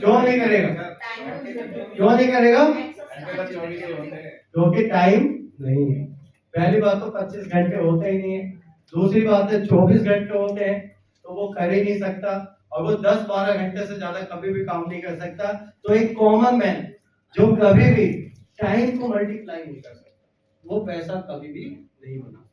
क्यों नहीं करेगा? क्यों नहीं करेगा? क्योंकि टाइम नहीं है। पहली बात तो 25 घंटे होते ही नहीं है। दूसरी बात है 24 घंटे होते हैं तो वो कर ही नहीं सकता, और वो 10-12 घंटे से ज्यादा कभी भी काम नहीं कर सकता। तो एक कॉमन मैन जो कभी भी टाइम को मल्टीप्लाई नहीं कर सकता, वो पैसा कभी भी नहीं बना सकता।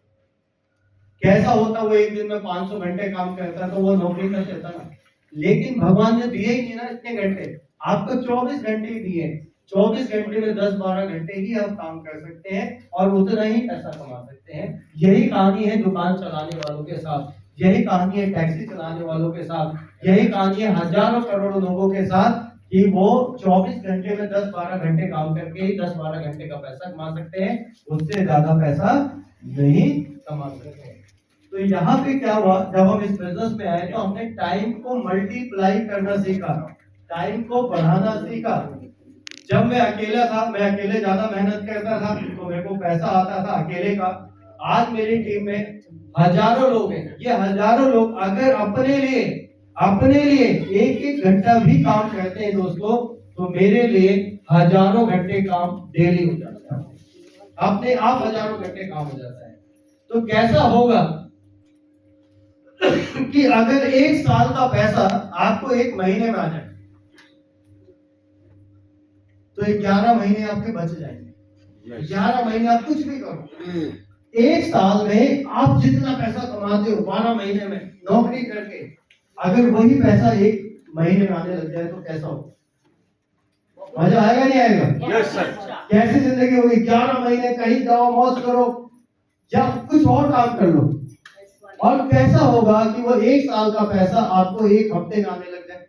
कैसा होता वो एक दिन में 500 घंटे काम करता तो वो नौकरी कर देता ना। लेकिन भगवान ने दिए ही नहीं ना इतने घंटे, आपको 24 घंटे ही दिए। 24 घंटे में 10-12 घंटे ही आप काम कर सकते हैं और उतना ही पैसा कमा सकते हैं। यही कहानी है दुकान चलाने वालों के साथ, यही कहानी है टैक्सी चलाने वालों के साथ, यही कहानी है हजारों करोड़ों लोगों के साथ कि वो 24 घंटे में 10-12 घंटे काम करके ही 10-12 घंटे का पैसा कमा सकते हैं, उससे ज्यादा पैसा नहीं कमा सकते। तो यहाँ पे क्या हुआ, जब हम इस बिजनेस में आए तो हमने टाइम को मल्टीप्लाई करना सीखा, टाइम को बढ़ाना सीखा। जब मैं अकेला था, मैं अकेले ज्यादा मेहनत करता था तो मेरे को पैसा आता था अकेले का। आज मेरी टीम में हजारों लोग हैं, ये हजारों लोग अगर अपने लिए एक एक घंटा भी काम करते हैं दोस्तों, तो मेरे लिए हजारों घंटे काम डेली हो जाता है, अपने आप हजारों घंटे काम हो जाता है। तो कैसा होगा कि अगर एक साल का पैसा आपको एक महीने में आ जाए तो 11 महीने आपके बच जाएंगे। 11 महीने आप कुछ भी करो, एक साल में आप जितना पैसा कमाते हो 12 महीने में नौकरी करके, अगर वही पैसा एक महीने में आने लग जाए तो कैसा हो? मजा आएगा नहीं आएगा? Yes sir. कैसी जिंदगी होगी? 11 महीने कहीं जाओ, मौज करो या कुछ और काम कर लो, और कैसा होगा कि वो एक साल का पैसा आपको एक हफ्ते में आने लग जाए?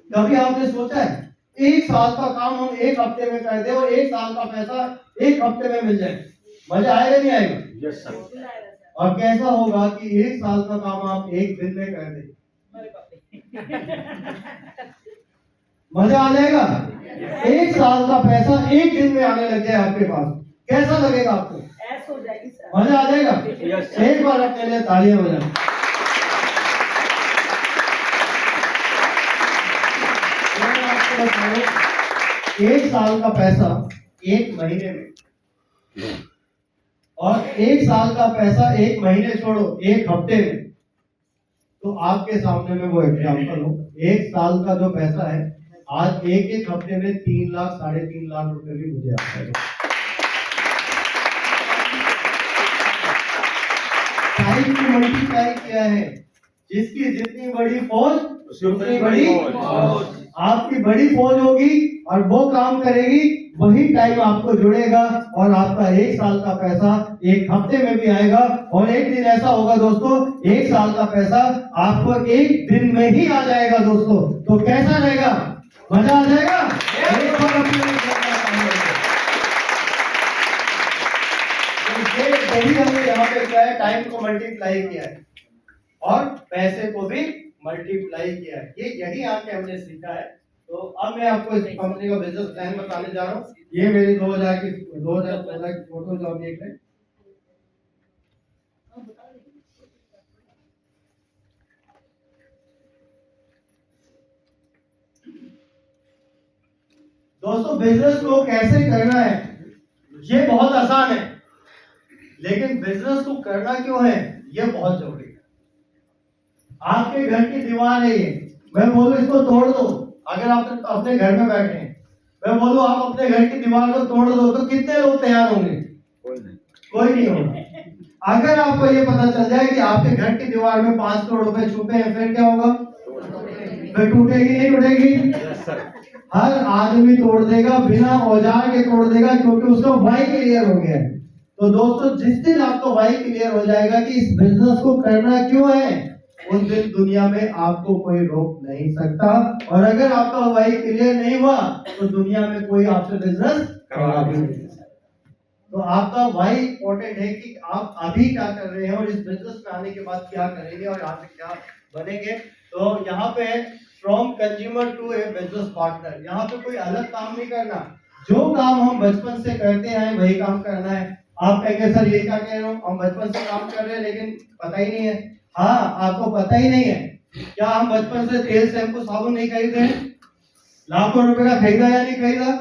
कभी आपने सोचा है एक साल का काम हम एक हफ्ते में कर दे और एक साल का पैसा एक हफ्ते में मिल जाए? मजा आएगा नहीं आएगा? Yes sir. और कैसा होगा कि एक साल का काम आप एक दिन में कर दे? मजा आ जाएगा? एक साल का पैसा एक दिन में आने लग जाए आपके पास, कैसा लगेगा आपको? हो जाएगी सर। मजा आ जाएगा? Yes, एक बार अपने लिए तालियां बजाएं। एक साल का पैसा एक महीने में, और एक साल का पैसा एक महीने छोड़ो एक हफ्ते में, तो आपके सामने में वो एग्जाम्पल हो। एक साल का जो पैसा है आज एक एक हफ्ते में 3 लाख 3.5 लाख रुपए भी मुझे आता है। टाइम को मल्टीप्लाई किया है, जिसकी जितनी बड़ी फौज उतनी बड़ी फौज। आपकी बड़ी फौज होगी और वो काम करेगी, वही टाइम आपको जुड़ेगा और आपका एक साल का पैसा एक हफ्ते में भी आएगा। और एक दिन ऐसा होगा दोस्तों, एक साल का पैसा आपको एक दिन में ही आ जाएगा दोस्तों। तो कैसा रहेगा? मजा आ जाएगा? एक बार अपने वही हमने यहाँ पे क्या है, टाइम को मल्टीप्लाई किया है और पैसे को भी मल्टीप्लाई किया है। ये यही यहाँ पे हमने सीखा है। तो अब मैं आपको इस कंपनी का बिजनेस प्लान बताने जा रहा हूँ। ये मेरी 2014 की फोटो जो आप देख रहे हैं, दोस्तों बिजनेस को कैसे करना है ये बहुत आसान है, लेकिन बिजनेस को करना क्यों है ये बहुत जरूरी है। आपके घर की दीवार है ये, मैं बोलूं इसको तोड़ दो, अगर आप अपने घर में बैठे हैं, मैं बोलूं आप अपने घर की दीवार को तोड़ दो, तो कितने लोग तैयार होंगे? कोई नहीं होगा। अगर आपको ये पता चल जाए कि आपके घर की दीवार में 5 करोड़ रुपए छुपे हैं, फिर क्या होगा? फिर टूटेगी नहीं टूटेगी? हर आदमी तोड़ देगा, बिना औजार के तोड़ देगा, क्योंकि उसका वाई क्लियर हो गया है। तो दोस्तों जिस दिन आपको वाई क्लियर हो जाएगा कि इस बिजनेस को करना क्यों है, उस दिन दुनिया में आपको कोई रोक नहीं सकता। और अगर आपका वाई क्लियर नहीं हुआ तो दुनिया में कोई आपसे बिजनेस करवा भी नहीं सकता। तो आपका वाई इंपॉर्टेंट है कि आप अभी क्या कर रहे हैं और इस बिजनेस में आने के बाद क्या करेंगे और यहाँ पे क्या बनेंगे। तो यहाँ पे from consumer to a business partner, यहाँ पे कोई अलग काम नहीं करना, जो काम हम बचपन से करते हैं वही काम करना है। आप कहेंगे सर ये क्या कह रहे हो, हम बचपन से काम कर रहे हैं लेकिन पता ही नहीं है। हाँ, आपको पता ही नहीं है, क्या हम बचपन से तेल शैम्पू साबुन नहीं खरीदे हैं? लाखों रुपए का खरीदा या नहीं खरीदा?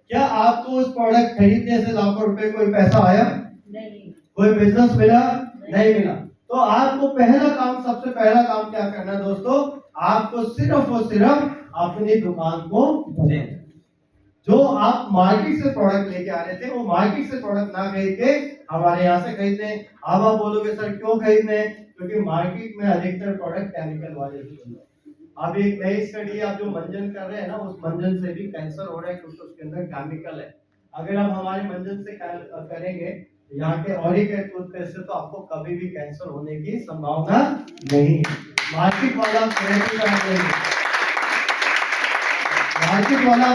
क्या आपको उस प्रोडक्ट खरीदने से लाखों रुपए कोई पैसा आया? नहीं। कोई बिजनेस मिला? नहीं मिला। तो आपको पहला काम, सबसे पहला काम क्या करना है दोस्तों? आपको सिर्फ और सिर्फ अपनी दुकान को बनाना। जो आप मार्केट से प्रोडक्ट लेके आ रहे थे, वो मार्केट से प्रोडक्ट ना खरीद के हमारे यहाँ से खरीदते हैं। अब आप बोलोगे सर क्यों खरीदने हैं? क्योंकि मार्केट में अधिकतर प्रोडक्ट केमिकल वाले हैं। अब एक नई स्टडी, आप जो मंजन कर रहे हैं ना, उस मंजन से भी कैंसर हो रहा है क्योंकि उसके अंदर केमिकल है। अगर आप हमारे मंजन से करेंगे, यहाँ के ऑरिक टूथपेस्ट से, तो आपको कभी भी कैंसर होने की संभावना नहीं है। मार्केट वाला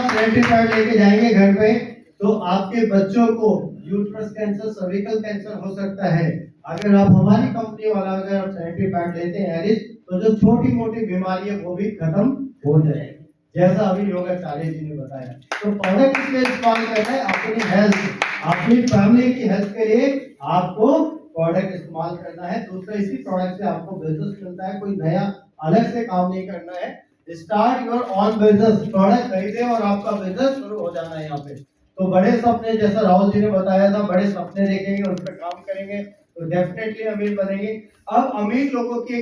सैनिटरी पैड लेके जाएंगे घर पे, तो आपके बच्चों को यूट्रस कैंसर, सर्विकल कैंसर हो सकता है। अगर आप हमारी कंपनी वाला अगर आप सैनिटरी पैड लेते हैं एरिस, तो जो छोटी मोटी बीमारी है वो भी खत्म हो जाएगी, जैसा अभी योगाचार्य जी ने बताया। तो प्रोडक्ट इसलिए इस्तेमाल करना है अपनी हेल्थ, अपनी फैमिली की हेल्थ के लिए आपको प्रोडक्ट इस्तेमाल करना है। दूसरा, इसी प्रोडक्ट से आपको बिजनेस मिलता है, कोई नया अलग से काम नहीं करना है। Start your on business, product खरीदे और आपका बिजनेस शुरू हो जाना है यहाँ पे। तो बड़े सपने, जैसा राहुल जी ने बताया था, बड़े सपने देखेंगे, उस पर काम करेंगे तो डेफिनेटली अमीर बनेंगे। अब अमीर लोगों की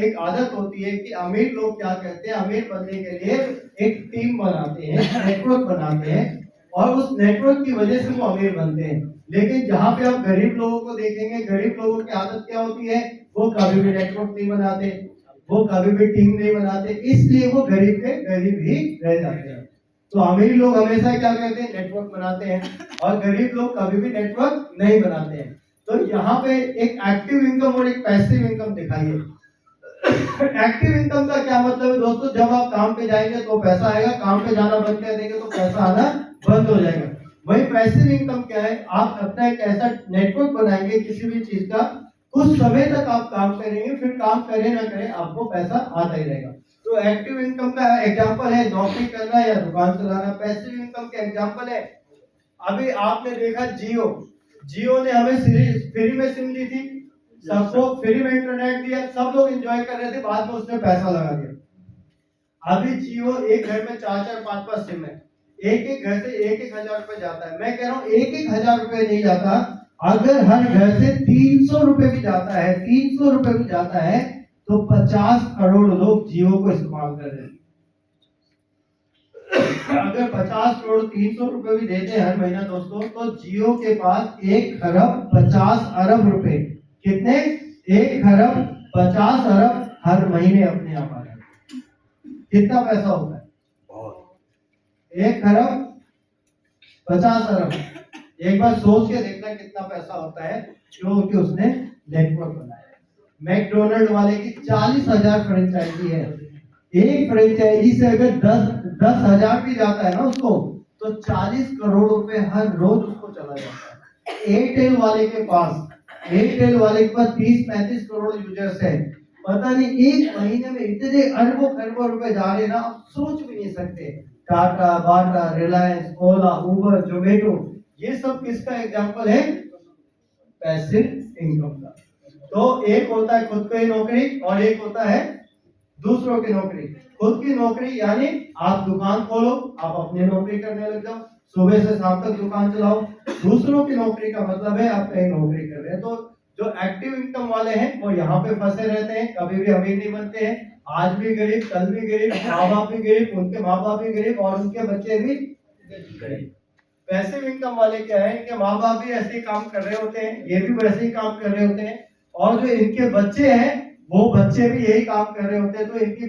एक आदत होती है कि अमीर लोग क्या करते हैं, अमीर बनने के लिए एक टीम बनाते हैं, नेटवर्क बनाते हैं, और उस नेटवर्क की वजह से वो अमीर बनते हैं। लेकिन जहाँ पे आप गरीब लोगों को देखेंगे, गरीब लोगों की आदत क्या होती है, वो कभी भी नेटवर्क नहीं बनाते, वो कभी भी टीम नहीं बनाते, इसलिए वो गरीब के गरीब ही रह जाते हैं। तो अमीर लोग हमेशा क्या करते हैं, नेटवर्क बनाते हैं, और गरीब लोग कभी भी नेटवर्क नहीं बनाते हैं। तो यहाँ पे एक एक्टिव इनकम और एक पैसिव इनकम दिखाइए। एक्टिव इनकम का क्या मतलब है दोस्तों? जब आप काम पे जाएंगे तो पैसा आएगा, काम पे जाना बंद कर देंगे तो पैसा आना बंद हो जाएगा। वही पैसिव इनकम क्या है? आप अपना एक ऐसा नेटवर्क बनाएंगे किसी भी चीज का, कुछ समय तक आप काम करेंगे, फिर काम करें ना करें आपको पैसा आता ही रहेगा। तो एक्टिव इनकम का एग्जांपल है नौकरी करना या दुकान चलाना। पैसिव इनकम का एग्जांपल है, अभी आपने देखा जियो ने हमें फ्री में सिम दी थी, सबको फ्री में इंटरनेट दिया, सब लोग एंजॉय कर रहे थे, बाद में उसने पैसा लगा दिया। अभी जियो एक घर में 4-4, 5-5 सिम है, एक घर से 1-1 हजार रुपए जाता है। मैं कह रहा हूँ 1-1 हजार रुपए नहीं जाता, अगर हर घर से 300 रुपए भी जाता है, 300 रुपए भी जाता है, तो 50 करोड़ लोग जियो को इस्तेमाल कर रहे हैं। अगर 50 करोड़ 300 रुपए भी देते हैं हर महीना दोस्तों, तो जियो के पास 1 खरब 50 अरब रुपए, कितने? 1 खरब 50 अरब हर महीने अपने आप आ रहे हैं। कितना पैसा होता है? 1 खरब 50 अरब। एक बार सोच के देखना कितना पैसा होता है, क्योंकि उसने नेटवर्क बनाया। मैकडोनल्ड वाले की 40,000 फ्रेंचाइजी है। एक फ्रेंचाइजी से अगर 10 हजार भी जाता है ना उसको, तो 40 करोड़ रुपए हर रोज उसको चला जाता है। एयरटेल वाले के पास 30-35 करोड़ यूजर्स है। पता नहीं एक महीने में इतने अरबों खरबों रुपए जा रहे ना, आप सोच भी नहीं सकते। टाटा, बाटा, रिलायंस, ओला, उबर, जोमेटो, ये सब किसका एग्जांपल है? पैसिव इनकम का। तो एक होता है खुद की नौकरी और एक होता है दूसरों की नौकरी। खुद की नौकरी यानी आप दुकान खोलो, आप अपनी नौकरी करने लग जाओ, सुबह से शाम तक दुकान चलाओ। दूसरों की नौकरी का मतलब है आप कहीं नौकरी कर रहे हैं। तो जो एक्टिव इनकम वाले हैं वो यहाँ पे फंसे रहते हैं, कभी भी अमीर नहीं बनते हैं। आज भी गरीब, कल भी गरीब, माँ बाप भी गरीब, उनके माँ बाप भी गरीब और उनके बच्चे भी गरीब। पैसिव इनकम वाले क्या है, इनके माँ बाप भी ऐसे ही काम कर रहे होते हैं, ये भी वैसे ही काम कर रहे होते हैं, और जो इनके बच्चे हैं वो बच्चे भी यही काम कर रहे होते हैं। तो इनकी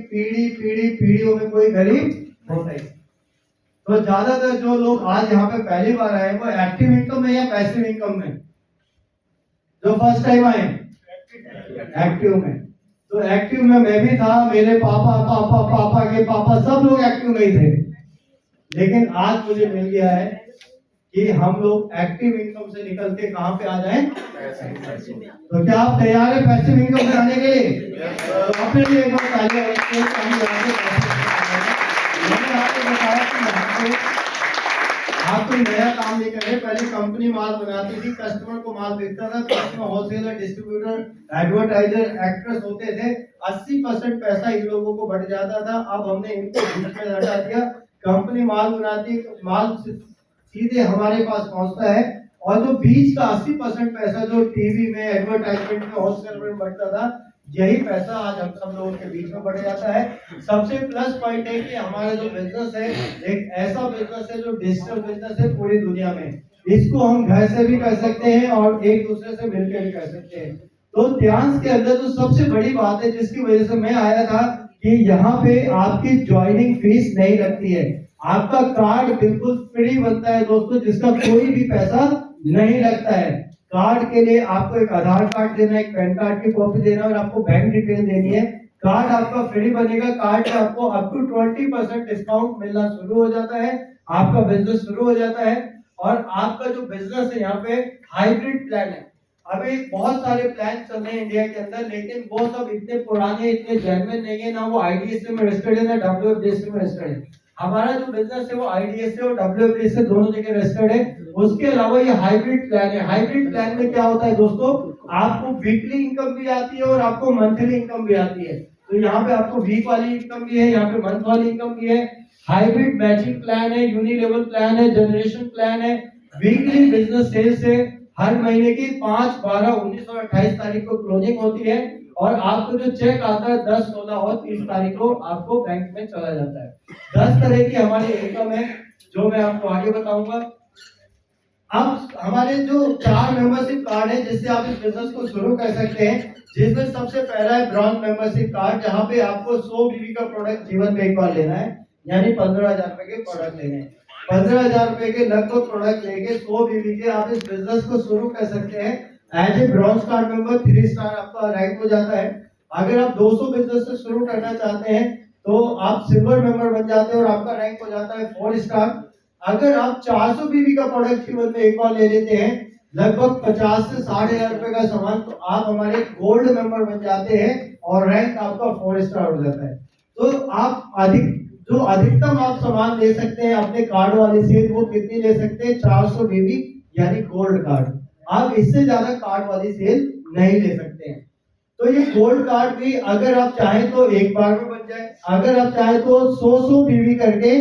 पीढ़ियों में कोई गरीब होता ही। तो ज्यादातर जो लोग आज यहाँ पे पहली बार आए वो एक्टिव इनकम में या पैसिव इनकम में? जो फर्स्ट टाइम आए एक्टिव में। तो एक्टिव में मैं भी था, मेरे पापा के पापा सब लोग एक्टिव में ही थे। लेकिन आज मुझे मिल गया है कि हम लोग एक्टिव इनकम से निकल के कहां पे आ जाएं? तो क्या आप तैयार हैं पैसिव इनकम में आने के लिए? तो अपने लिए एक बार तालियां बजाइए। मैंने आपको बताया कि आप कोई नया काम नहीं कर रहे। पहले कंपनी माल बनाती थी, कस्टमर को माल बेचता था, customer wholesaler, distributor, advertiser, actress होते थे, 80% पैसा इन लोगों को बढ़ जाता था। अब हमने इनको बीच में हटा दिया, कंपनी माल बनाती है, माल सीधे हमारे पास पहुंचता है, और जो बीच का 80% पैसा जो टीवी में एडवर्टाइजमेंट में होलसेल में बढ़ता था, यही पैसा आज हम सब लोगों के बीच में बढ़ जाता है। सबसे प्लस पॉइंट है कि हमारा जो बिजनेस है एक ऐसा बिजनेस है जो डिजिटल बिजनेस है पूरी दुनिया में। इसको हम घर से भी कर सकते हैं और एक दूसरे से मिलकर भी कर सकते हैं। तो ध्यान के अंदर जो सबसे बड़ी बात है जिसकी वजह से मैं आया था कि यहाँ पे आपकी ज्वाइनिंग फीस नहीं लगती है, आपका कार्ड बिल्कुल फ्री बनता है दोस्तों, जिसका कोई भी पैसा नहीं लगता है। कार्ड के लिए आपको एक आधार कार्ड देना है, एक पैन कार्ड की कॉपी देना है और आपको बैंक डिटेल देनी है। कार्ड आपका फ्री बनेगा, कार्ड पे आपको अप टू 20% डिस्काउंट मिलना शुरू हो जाता है, आपका बिजनेस शुरू हो जाता है। और आपका जो बिजनेस है यहाँ पे हाइब्रिड प्लान है। अभी बहुत सारे प्लान चल रहे हैं इंडिया के अंदर, लेकिन वो सब इतने पुराने, इतने जेन्युइन नहीं है, ना वो आईडीएसए में रजिस्टर्ड है ना डब्ल्यूएफडीएसए में रजिस्टर्ड है। हमारा जो बिजनेस है वो आईडीएसए और डब्ल्यूएफडीएसए दोनों जगह रजिस्टर्ड है। उसके अलावा ये हाइब्रिड प्लान है। हाइब्रिड प्लान में क्या होता है दोस्तों, आपको वीकली इनकम भी आती है और आपको मंथली इनकम भी आती है। तो यहाँ पे आपको वीक वाली इनकम भी है, यहाँ पे मंथ वाली इनकम भी है। हाइब्रिड मैचिंग प्लान है, यूनिलेवल प्लान है, जनरेशन प्लान है। वीकली बिजनेस सेल्स है, हर महीने की 5, 12, 19 और 28 तारीख को क्लोजिंग होती है, और आपको जो चेक आता है 10, 16 और 30 तारीख को आपको बैंक में चला जाता है। 10 तरह की हमारी इनकम है जो मैं आपको आगे बताऊंगा। अब हमारे जो 4 मेंबरशिप कार्ड है जिससे आप इस बिजनेस को शुरू कर सकते हैं, जिसमें सबसे पहला है ब्रॉन्ज मेंबरशिप कार्ड, जहां पे आपको 100 बीवी का प्रोडक्ट जीवन में एक बार लेना है, यानी 15,000 रुपए के प्रोडक्ट लेने हैं। 15,000 रुपए के लगभग प्रोडक्ट लेके 100 बीवी के आप इस बिजनेस को शुरू कर सकते हैं। As a bronze card member 3 star आपका रैंक हो जाता है। अगर आप 200 बिजनेस से शुरू करना चाहते हैं तो आप सिल्वर मेंबर बन जाते हैं और आपका रैंक हो जाता है 4 स्टार। अगर आप 400 बीवी का प्रोडक्ट जीवन में एक बार ले लेते हैं, लगभग 50 से 60,000 रुपए का सामान, तो आप हमारे गोल्ड मेंबर बन जाते हैं और रैंक आपका 4 स्टार हो जाता है। तो आप अधिकतम आप सामान ले सकते हैं अपने कार्ड वाले से, वो कितनी ले सकते हैं, 400 बीवी यानी गोल्ड कार्ड। आप इससे ज्यादा कार्ड वाली सेल नहीं ले सकते हैं। तो ये गोल्ड कार्ड भी अगर आप चाहें तो एक बार में बन जाए, अगर आप चाहें तो 100 बीवी करके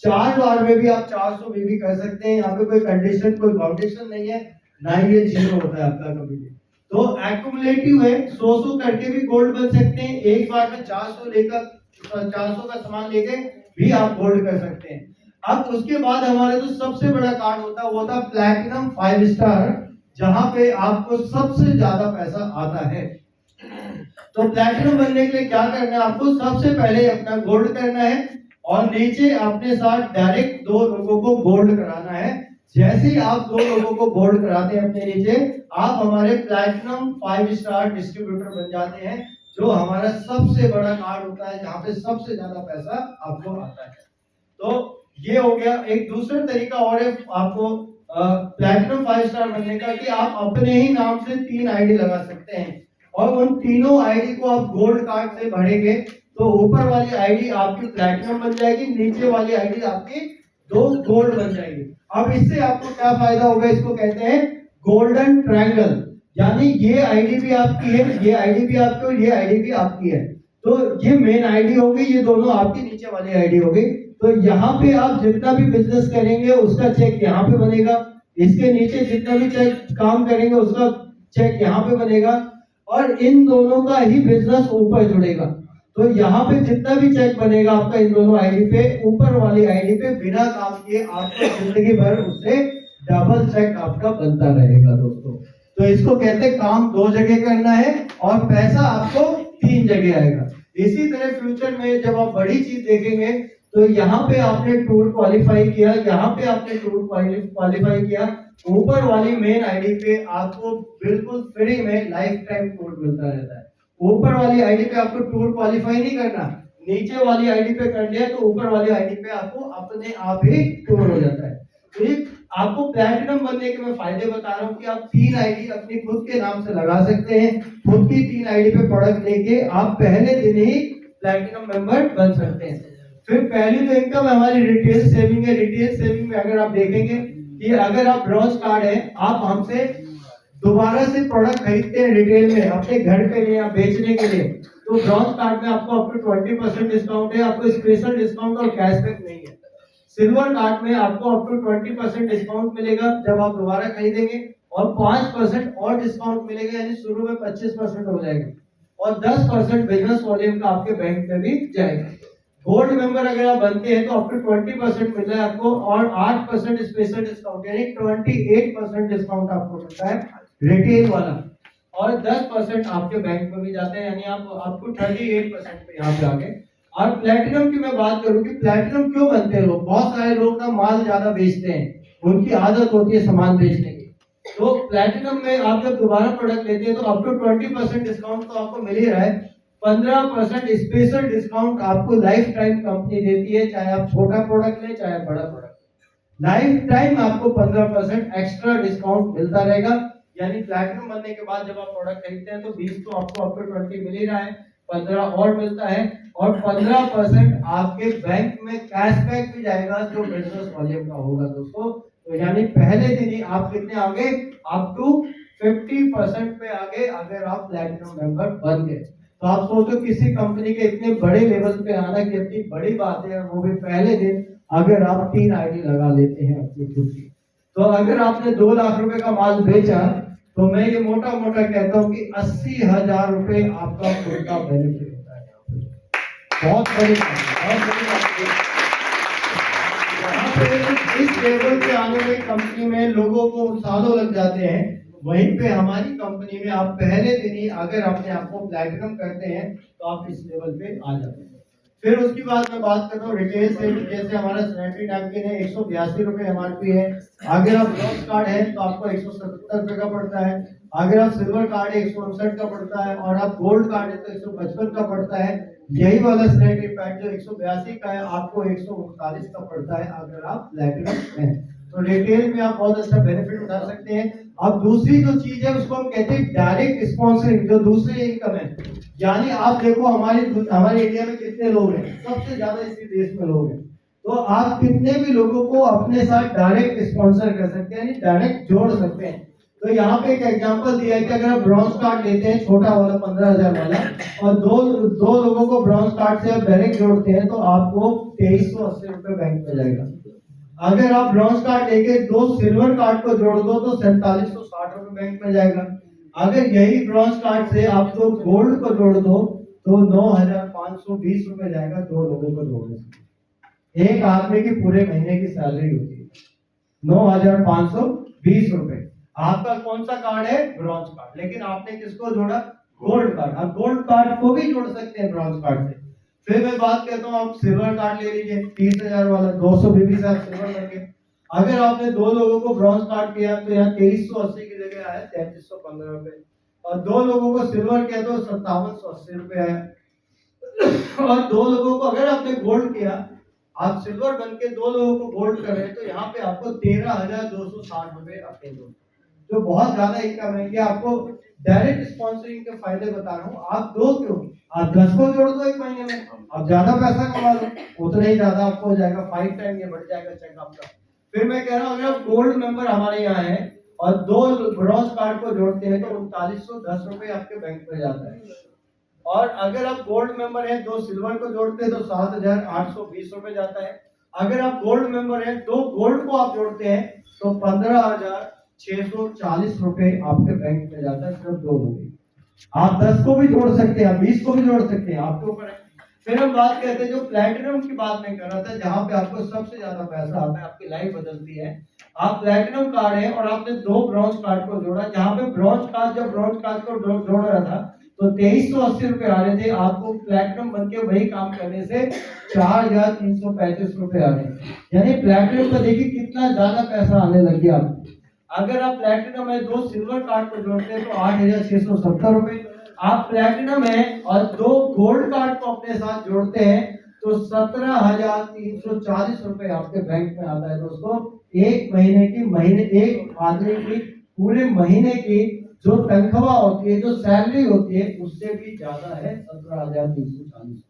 4 बार में भी आप 400 बीवी कर सकते हैं। यहाँ पे कोई कंडीशन, कोई बाउंडेशन नहीं है, ना ही ये जीरो होता है आपका कभी भी। तो एक्युमुलेटिव है, 100 करके भी गोल्ड बन सकते हैं, एक बार में 400 लेकर 400 का सामान लेके भी आप गोल्ड कर सकते हैं। अब उसके बाद हमारे जो सबसे बड़ा कार्ड होता है वो होता है प्लैटिनम 5 स्टार, जहां पे आपको सबसे ज्यादा पैसा आता है। तो प्लैटिनम बनने के लिए क्या करना है, आपको सबसे पहले अपना गोल्ड करना है और नीचे अपने साथ डायरेक्ट 2 लोगों को गोल्ड कराना है। जैसे ही आप 2 लोगों को गोल्ड कराते हैं अपने नीचे, आप हमारे प्लैटिनम 5 स्टार डिस्ट्रीब्यूटर बन जाते हैं, जो हमारा सबसे बड़ा कार्ड होता है जहां पे सबसे ज्यादा पैसा आपको आता है। तो ये हो गया। एक दूसरा तरीका और है आपको प्लैटिनम 5 स्टार बनने का, कि आप अपने ही नाम से 3 आईडी लगा सकते हैं और उन तीनों आईडी को आप गोल्ड कार्ड से भरेंगे तो ऊपर वाली आईडी आपकी प्लैटिनम बन जाएगी, नीचे वाली आईडी आपकी 2 गोल्ड बन जाएगी। अब इससे आपको क्या फायदा होगा, इसको कहते हैं गोल्डन ट्रायंगल, यानी ये आईडी भी आपकी है, ये आईडी भी आपकी और ये आईडी भी आपकी है। तो ये मेन आईडी होगी, ये दोनों आपकी नीचे वाली आईडी होगी। तो यहाँ पे आप जितना भी बिजनेस करेंगे उसका चेक यहाँ पे बनेगा, इसके नीचे जितना भी चेक काम करेंगे उसका चेक यहाँ पे बनेगा, और इन दोनों का ही बिजनेस ऊपर जुड़ेगा। तो यहाँ पे जितना भी चेक बनेगा आपका इन दोनों आईडी पे, ऊपर वाली आईडी पे बिना काम किए आपको जिंदगी भर उससे डबल चेक आपका बनता रहेगा दोस्तों। तो इसको कहते हैं काम 2 जगह करना है और पैसा आपको 3 जगह आएगा। इसी तरह फ्यूचर में जब आप बड़ी चीज देखेंगे तो यहाँ पे आपने टूर क्वालिफाई किया, यहाँ पे आपने टूर क्वालिफाई किया, ऊपर वाली मेन आईडी पे आपको बिल्कुल फ्री में लाइफ टाइम टूर मिलता रहता है। ऊपर वाली आईडी पे आपको टूर क्वालिफाई नहीं करना, नीचे वाली आईडी पे कर लिया तो ऊपर वाली आईडी पे आपको अपने आप ही टूर हो जाता है। तो ये आपको प्लैटिनम बनने के मैं फायदे बता रहा हूँ कि आप 3 आईडी अपनी खुद के नाम से लगा सकते हैं। खुद की 3 आईडी पे प्रोडक्ट लेके आप पहले दिन ही प्लैटिनम मेंबर बन सकते हैं। फिर पहली जो इनकम हमारी रिटेल सेविंग है। रिटेल सेविंग में अगर आप देखेंगे कि अगर आप ब्रॉन्ज कार्ड है, आप हमसे दोबारा से प्रोडक्ट खरीदते हैं रिटेल में अपने घर के लिए या बेचने के लिए, तो ब्रॉन्ज कार्ड में आपको अप टू 20% डिस्काउंट है, आपको स्पेशल डिस्काउंट और कैशबैक नहीं है। सिल्वर कार्ड में आपको अप टू 20% डिस्काउंट मिलेगा जब आप दोबारा खरीदेंगे, और 5% और डिस्काउंट मिलेगा, यानी शुरू में 25% हो जाएगा, और 10% बिजनेस वॉल्यूम का आपके बैंक में भी जाएगा। गोल्ड मेंबर अगर आप बनते हैं तो अप टू 20% मिल रहा है आपको, और 8% स्पेशल डिस्काउंट, यानी 28% डिस्काउंट आपको मिलता है रिटेल वाला, और 10% आपके बैंक में भी जाते हैं, यानी आप आपको 38% पे यहाँ पे आ गए। और प्लेटिनम की मैं बात करूं कि प्लेटिनम क्यों बनते हैं लोग, बहुत सारे लोग ना माल ज्यादा बेचते हैं, उनकी आदत होती है सामान बेचने की। तो प्लेटिनम में आप जब दोबारा प्रोडक्ट लेते हैं तो अप टू 20% डिस्काउंट तो आपको मिल ही रहा है, 15% स्पेशल डिस्काउंट आपको लाइफ टाइम कंपनी देती है, चाहे आप छोटा प्रोडक्ट लें चाहे बड़ा प्रोडक्ट। लाइफ टाइम आपको 15% एक्स्ट्रा डिस्काउंट मिलता रहेगा, यानी प्लैटिनम बनने के बाद जब आप प्रोडक्ट खरीदते हैं तो 20 तो आपको अप टू 20 मिल ही रहा है, 15 और मिलता है, और 15% आपके बैंक में कैशबैक भी जाएगा जो बिजनेस वॉल्यूम का होगा दोस्तों। तो यानी पहले दिन ही आप कितने आगे, अप टू 50% पे आगे अगर आप प्लैटिनम मेंबर बन गए। तो आप सोचो किसी कंपनी के इतने बड़े लेवल पे आना कितनी बड़ी बात है, वो भी पहले दिन अगर आप 3 आईडी लगा लेते हैं अपनी खुद की। तो अगर आपने 2 लाख रुपए का माल बेचा तो मैं ये मोटा मोटा कहता हूँ कि 80,000 रुपए आपका खुद का बेनिफिट होता है। बहुत बड़ी बात है, बहुत बड़ी बात है। यहाँ पे इस लेवल पे आने में कंपनी में लोगों को सालों लग जाते हैं, वहीं पे हमारी कंपनी में आप पहले दिन ही अगर अपने आप को प्लैटिनम करते हैं तो आप इस लेवल पे आ जाते हैं। फिर उसके बाद मैं बात करता हूँ रिटेल से, जैसे हमारा सैनिटरी नैपकिन है 182 रुपए एमआरपी है, अगर आप ब्रॉन्ज कार्ड है तो आपको 177 रुपए का पड़ता है, अगर आप सिल्वर कार्ड है 159 का पड़ता है, और आप गोल्ड कार्ड है तो 155 का पड़ता है। यही वाला सैनिटरी पैड जो 182 का है आपको 139 का पड़ता है अगर आप प्लैटिनम है। तो रिटेल में आप बहुत अच्छा बेनिफिट उठा सकते हैं। अब दूसरी जो चीज है उसको हम कहते हैं डायरेक्ट स्पॉन्सरिंग, जो दूसरी इनकम है। यानी आप देखो हमारे इंडिया में कितने लोग हैं, सबसे ज्यादा इसी देश में लोग हैं, तो आप कितने भी लोगों को अपने साथ डायरेक्ट स्पॉन्सर कर सकते हैं, यानी डायरेक्ट जोड़ सकते हैं। तो यहाँ पे एक एग्जांपल दिया है कि अगर आप ब्रॉन्ज कार्ड लेते हैं छोटा वाला 15,000 वाला, और दो लोगों को ब्रॉन्ज कार्ड से आप डायरेक्ट जोड़ते हैं तो आपको 2380 रुपए बैंक में जाएगा। अगर आप ब्रॉन्ज कार्ड लेके 2 सिल्वर कार्ड को जोड़ दो तो 4760 रुपए बैंक में जाएगा। अगर यही ब्रॉन्ज कार्ड से आप तो गोल्ड को जोड़ दो तो 9,520 रुपए जाएगा 2 लोगों को जोड़ने से। एक आदमी की पूरे महीने की सैलरी होती है 9,520 रुपए। आपका कौन सा कार्ड है, ब्रॉन्ज कार्ड, लेकिन आपने किसको जोड़ा, गोल्ड कार्ड। आप गोल्ड कार्ड को भी जोड़ सकते हैं ब्रॉन्ज कार्ड से। फिर मैं बात करता हूँ, आप सिल्वर कार्ड ले लीजिए 30,000 वाला, 200 बीबी से आप सिल्वर लगे। अगर आपने 2 लोगों को ब्रॉन्ज कार्ड किया तो यहाँ 2380 की जगह आया 3315 रुपए, और 2 लोगों को सिल्वर किया तो 5780 रुपए आया। और 2 लोगों को अगर आपने गोल्ड किया, आप सिल्वर बन के 2 लोगों को गोल्ड कर रहे हैं तो यहाँ पे आपको 13,260 रुपए अपने दो, जो बहुत ज्यादा इनकम है। कि आपको डायरेक्ट स्पॉन्सरिंग के फायदे बता रहा हूँ। आप दो क्यों, आप 10 को जोड़ दो एक महीने में, आप ज्यादा पैसा कमा लो, उतना ही ज्यादा आपको हो जाएगा, 5 टाइम ये बढ़ जाएगा चेक आपका। फिर मैं कह रहा हूँ अगर आप गोल्ड मेंबर हमारे यहाँ है और 2 ब्रॉन्ज कार्ड को जोड़ते हैं तो 3910 रुपए आपके बैंक में जाता है, और अगर आप गोल्ड मेंबर हैं 2 सिल्वर को जोड़ते हैं तो 7,820 रुपए जाता है। अगर आप गोल्ड मेंबर हैं 2 गोल्ड को आप जोड़ते हैं तो 15,640 रुपए आपके बैंक में जाता है, सिर्फ 2 लोग। आप 10 को भी जोड़ सकते हैं, आप 20 को भी जोड़ सकते हैं, आपके ऊपर है। फिर हम बात करते हैं जो प्लैटिनम की बात मैं कर रहा था, जहां पे आपको सबसे ज्यादा पैसा आता है, आपकी लाइफ बदलती है। आप प्लैटिनम कार्ड है और आपने 2 ब्रॉन्ज कार्ड को जोड़ा, जहां पे ब्रॉन्ज कार्ड जब ब्रॉन्ज कार्ड को जोड़ रहा था तो 2380 रुपए आ रहे थे, आपको प्लैटिनम बन के वही काम करने से 4,335 रुपए आ रहे। यानी प्लैटिनम पर देखिए कितना ज्यादा पैसा आने लग गया आपको। अगर आप प्लैटिनम में 2 सिल्वर कार्ड को जोड़ते हैं तो 8,670 रुपए, आप प्लैटिनम है और 2 गोल्ड कार्ड को अपने साथ जोड़ते हैं तो 17,340 रुपए आपके बैंक में आता है दोस्तों। एक महीने की एक आदमी की पूरे महीने की जो तनख्वाह होती है, जो सैलरी होती है, उससे भी ज्यादा है 17,340।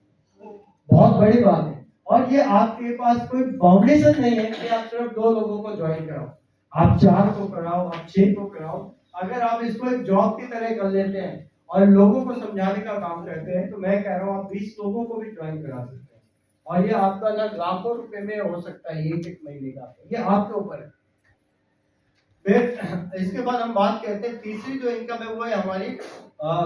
बहुत बड़ी बात है। और ये आपके पास कोई फाउंडेशन नहीं है कि आप सिर्फ 2 लोगों को ज्वाइन कराओ, आप 4 को कराओ, आप 6 को कराओ। अगर आप इसको एक जॉब की तरह कर लेते हैं और लोगों को समझाने का काम करते हैं। तो मैं कह रहा हूँ आप 20 लोगों को भी ज्वाइन करा सकते हैं और ये आपका ना लाखों रुपए में हो सकता है एक महीने का, ये आपके ऊपर है। फिर इसके बाद हम बात करते हैं तीसरी जो इनकम है वो है हमारी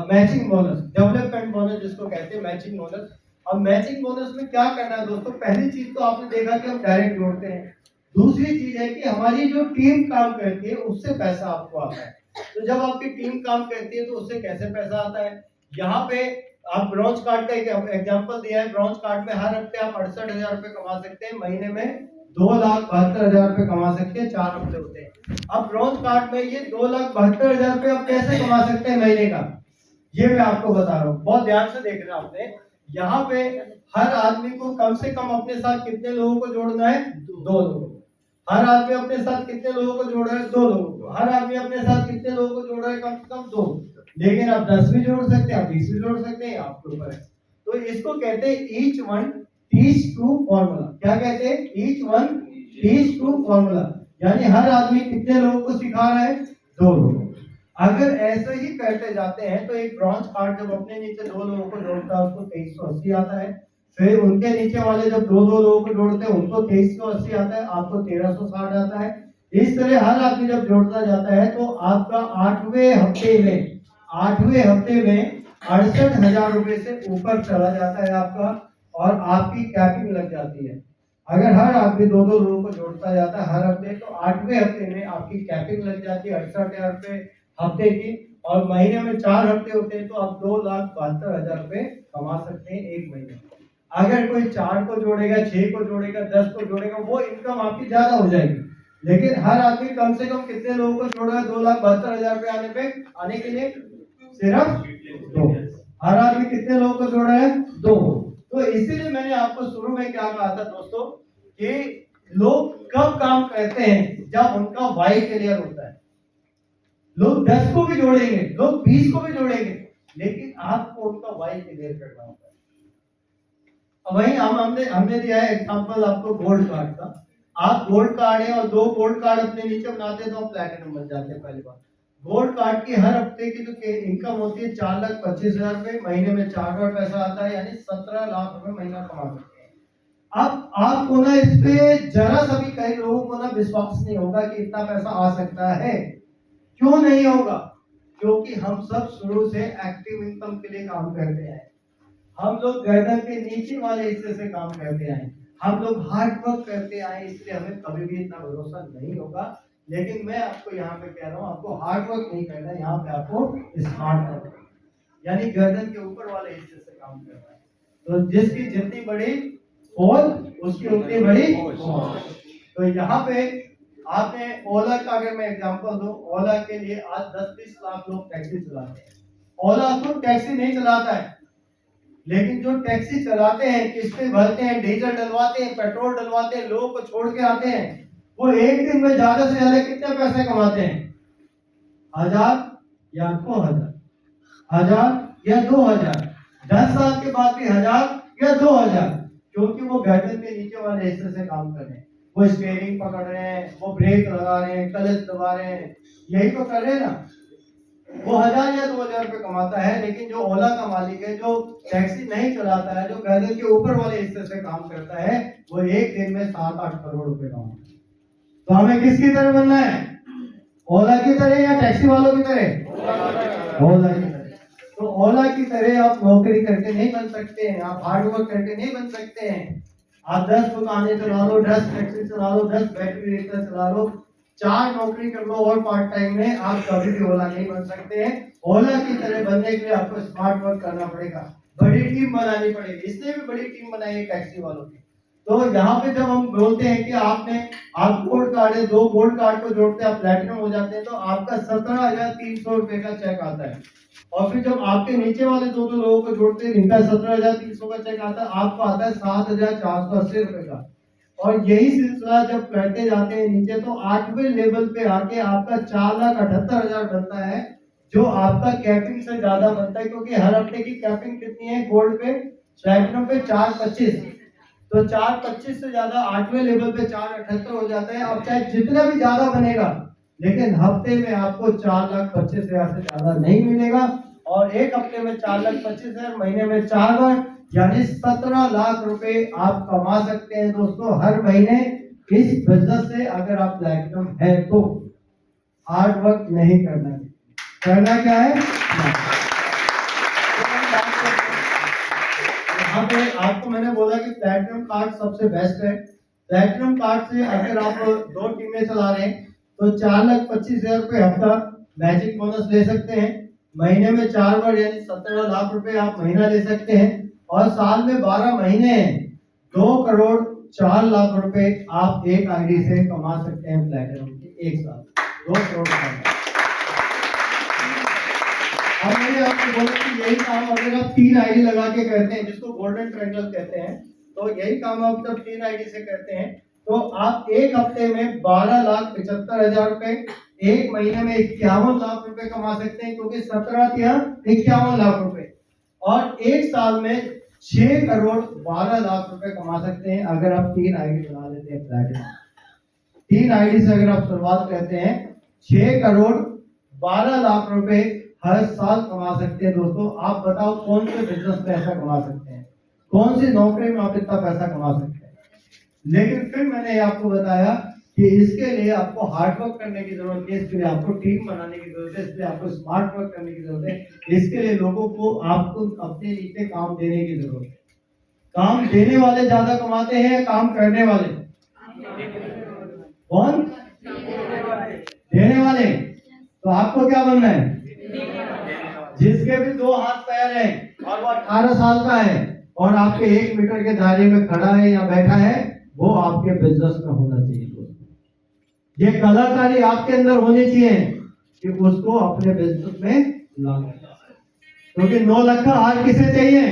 मैचिंग बोनस, डेवलपमेंट बोनस जिसको कहते हैं मैचिंग बोनस। अब मैचिंग बोनस में क्या करना है दोस्तों, पहली चीज तो आपने देखा कि हम डायरेक्ट जोड़ते हैं। दूसरी चीज है कि हमारी जो टीम काम करती है उससे पैसा आपको आता है। तो जब आपकी टीम काम करती है तो उससे कैसे पैसा आता है, यहाँ पे आप ब्रॉन्ज कार्ड का एक एग्जांपल दिया है। ब्रॉन्ज कार्ड में हर हफ्ते आप 68,000 रुपए कमा सकते हैं, महीने में 2,72,000 रुपए कमा सकते हैं, 4 हफ्ते होते हैं। अब ब्रॉन्ज कार्ड में ये 2,72,000 रुपए आप कैसे कमा सकते हैं महीने का, ये मैं आपको बता रहा हूँ, बहुत ध्यान से देखना आपने। यहाँ पे हर आदमी को कम से कम अपने साथ कितने लोगों को जोड़ना है, 2 लोगों को। हर आदमी अपने साथ कितने लोगों को जोड़ रहा है, 2 लोगों को। हर आदमी अपने साथ कितने लोगों को जोड़ रहा है, कम से कम 2। लेकिन आप 10 भी जोड़ सकते हैं, आप 20 भी जोड़ सकते हैं, आपके ऊपर है। तो इसको कहते हैं each one teach two formula. क्या कहते हैं, each one teach two formula, यानी हर आदमी कितने लोगों को सिखा रहा है, 2 लोगों। अगर ऐसे ही करते जाते हैं तो एक ब्रॉन्ज कार्ड जब अपने नीचे 2 लोगों को जोड़ता है उसको 2380 आता है। फिर उनके नीचे वाले जब 2-2 लोगों को जोड़ते हैं उनको 2380 आता है, आपको 1360 आता है। इस तरह हर आदमी जब जोड़ता जाता है तो आपका 8वें हफ्ते में 68,000 रुपए से ऊपर चला जाता है आपका, और आपकी कैपिंग लग जाती है। अगर हर आदमी 2-2 लोगों को जोड़ता जाता है हर हफ्ते, तो 8वें हफ्ते में आपकी कैपिंग लग जाती है 68,000 रुपए हफ्ते की, और महीने में 4 हफ्ते होते हैं तो आप 2,72,000 रुपए कमा सकते हैं एक महीने। अगर कोई 4 को जोड़ेगा, 6 को जोड़ेगा, 10 को जोड़ेगा, वो इनकम आपकी ज्यादा हो जाएगी। लेकिन हर आदमी कम से कम कितने लोगों को जोड़ रहा है, 2,72,000 रुपए आने के लिए सिर्फ 2। हर आदमी कितने लोगों को जोड़ रहा है, 2। तो इसीलिए मैंने आपको शुरू में क्या कहा था दोस्तों, कि लोग कब काम करते हैं, जब उनका वाई क्लियर होता है। लोग 10 को भी जोड़ेंगे, लोग 20 को भी जोड़ेंगे, लेकिन आपको उनका वाई क्लियर करना होता है। अब वही हमने दिया है एग्जांपल आपको गोल्ड कार्ड का। आप गोल्ड कार्ड है और 2 गोल्ड कार्ड अपने नीचे बनाते हैं तो आप प्लैटिनम बन जाते हैं। पहली बार गोल्ड कार्ड की हर हफ्ते की जो इनकम होती है 4,25,000 रुपए, महीने में 4 बार पैसा आता है, यानी 17 लाख रुपए महीना कमा सकते हैं। अब आपको ना इस पे जरा सा भी कई लोगों को ना विश्वास नहीं होगा कि इतना पैसा आ सकता है। क्यों नहीं होगा, क्योंकि हम सब शुरू से एक्टिव इनकम के लिए काम करते हैं। हम लोग गर्दन के नीचे वाले हिस्से से काम करते आए, हम लोग हार्ड वर्क करते आए, इसलिए हमें कभी भी इतना भरोसा नहीं होगा। लेकिन मैं आपको यहाँ पे कह रहा हूँ, आपको हार्ड वर्क नहीं करना, यहाँ पे आपको स्मार्ट वर्क, यानी गर्दन के ऊपर वाले हिस्से से काम करना है। तो जिसकी जितनी बड़ी होल उसकी उतनी बड़ी पहुंच। तो यहाँ पे आपने ओला का अगर मैं एग्जांपल दूं, ओला के लिए आज 10-20 लाख लोग टैक्सी चलाते हैं। ओला खुद टैक्सी नहीं चलाता है, लेकिन जो टैक्सी चलाते हैं, किस्तें भरते हैं, डीजल डलवाते हैं, पेट्रोल डलवाते हैं, लोगों को छोड़ के आते हैं, वो एक दिन में ज्यादा से ज्यादा कितने पैसे कमाते हैं, 1,000 या 2,000, 1,000 या 2,000, 10 साल के बाद भी 1,000 या 2,000, क्योंकि वो गर्दन के नीचे वाले हिस्से से काम कर रहे हैं। वो स्टीयरिंग पकड़ रहे हैं, वो ब्रेक लगा रहे हैं, क्लच दबा रहे हैं, यही तो कर रहे हैं ना। वो 1,000 या 2,000 रुपए कमाता है, लेकिन जो ओला का मालिक है, जो टैक्सी नहीं चलाता है, जो गर्दन के ऊपर वाले हिस्से से काम करता है, वो एक दिन में 7-8 करोड़ रुपए कमाता है। तो हमें किसकी तरह बनना है, ओला की तरह या टैक्सी वालों की तरह, ओला की तरह। तो ओला की तरह आप नौकरी करके नहीं बन सकते हैं, आप हार्ड वर्क करके नहीं बन सकते हैं। आप 10 दुकानें चला लो, 10 टैक्सी चला लो, 10 बैटरी रिक्शा चला लो, 4 नौकरी कर लो और पार्ट टाइम में, आप कभी भी ओला नहीं बन सकते हैं। ओला की तरह बनने के लिए आपको स्मार्ट वर्क करना पड़ेगा, बड़ी टीम बनानी पड़ेगी। इसने भी बड़ी टीम बनाई है टैक्सी वालों की। तो यहाँ पे जब हम बोलते हैं कि आप गोल्ड कार्ड है, 2 गोल्ड कार्ड को जोड़ते हैं आप प्लैटिनम हो जाते हैं, तो आपका 17,300 रुपए का चेक आता है। और फिर जब आपके नीचे वाले 2 लोगों को जोड़ते हैं, जिनका 17,300 का चेक आता है, आपको आता है 7,480 रुपए का। और यही सिलसिला जब करते जाते हैं नीचे, तो 8वें लेवल पे आके आपका 4,78,000 बनता है, जो आपका कैपिंग से ज्यादा बनता है, क्योंकि हर हफ्ते की कैपिंग कितनी है गोल्ड पे, प्लैटिनम पे 425, तो 425 से ज्यादा 8वें लेवल पे 478 हो जाता है। अब चाहे जितना भी ज्यादा बनेगा, लेकिन हफ्ते में आपको 4,25,000 से ज्यादा नहीं मिलेगा। और एक हफ्ते में 4,25,000, महीने में 4 बार, यानी 17 लाख रुपए आप कमा सकते हैं दोस्तों हर महीने इस बिजनेस से, अगर आप प्लैटिनम है तो। हार्ड वर्क नहीं करना है, करना क्या है। यहाँ पे आपको मैंने बोला कि प्लैटिनम कार्ड सबसे बेस्ट है। प्लैटिनम कार्ड से अगर आप 2 टीमें चला रहे हैं तो 4,25,000 रुपए हफ्ता मैजिक बोनस ले सकते हैं, महीने में 4 बार यानी 17 लाख रुपए आप महीना ले सकते हैं, और साल में 12 महीने 2 करोड़ 4 लाख रुपए आप एक आईडी से कमा सकते हैं प्लैटिनम के एक साल 2 करोड़। अब मैंने आपको बोला कि यही काम अगर आप 3 आईडी लगा के करते हैं, जिसको गोल्डन ट्रायंगल कहते हैं, तो यही काम आप जब 3 आईडी से करते हैं तो आप एक हफ्ते में 12,75,000 रुपए, एक महीने में 51 लाख रुपए कमा सकते हैं, क्योंकि 17 या 51 लाख रुपए, और एक साल में 6 करोड़ 12 लाख रुपए कमा सकते हैं अगर आप 3 आईडी बना लेते हैं प्लैटिनम। 3 आईडी से अगर आप शुरुआत करते हैं 6 करोड़ 12 लाख रुपए हर साल कमा सकते हैं दोस्तों। आप बताओ कौन से बिजनेस में ऐसा कमा सकते हैं, कौन सी नौकरी में आप इतना पैसा कमा सकते हैं। लेकिन फिर मैंने आपको बताया कि इसके लिए आपको हार्ड वर्क करने की जरूरत है, इसके लिए आपको टीम बनाने की जरूरत है, इसके लिए आपको स्मार्ट वर्क करने की जरूरत है, इसके लिए लोगों को आपको अपने नीचे काम देने की जरूरत है। काम देने वाले ज्यादा कमाते हैं या काम करने वाले? कौन? देने वाले। तो आपको क्या बनना है? जिसके भी 2 हाथ पैर हैं और वो 18 साल का है और आपके 1 मीटर के दायरे में खड़ा है या बैठा है, वो आपके बिजनेस में होना चाहिए। ये कलाकारी आपके अंदर होनी चाहिए कि उसको अपने बिजनेस में लाना, क्योंकि 9 लाख का हार किसे चाहिए?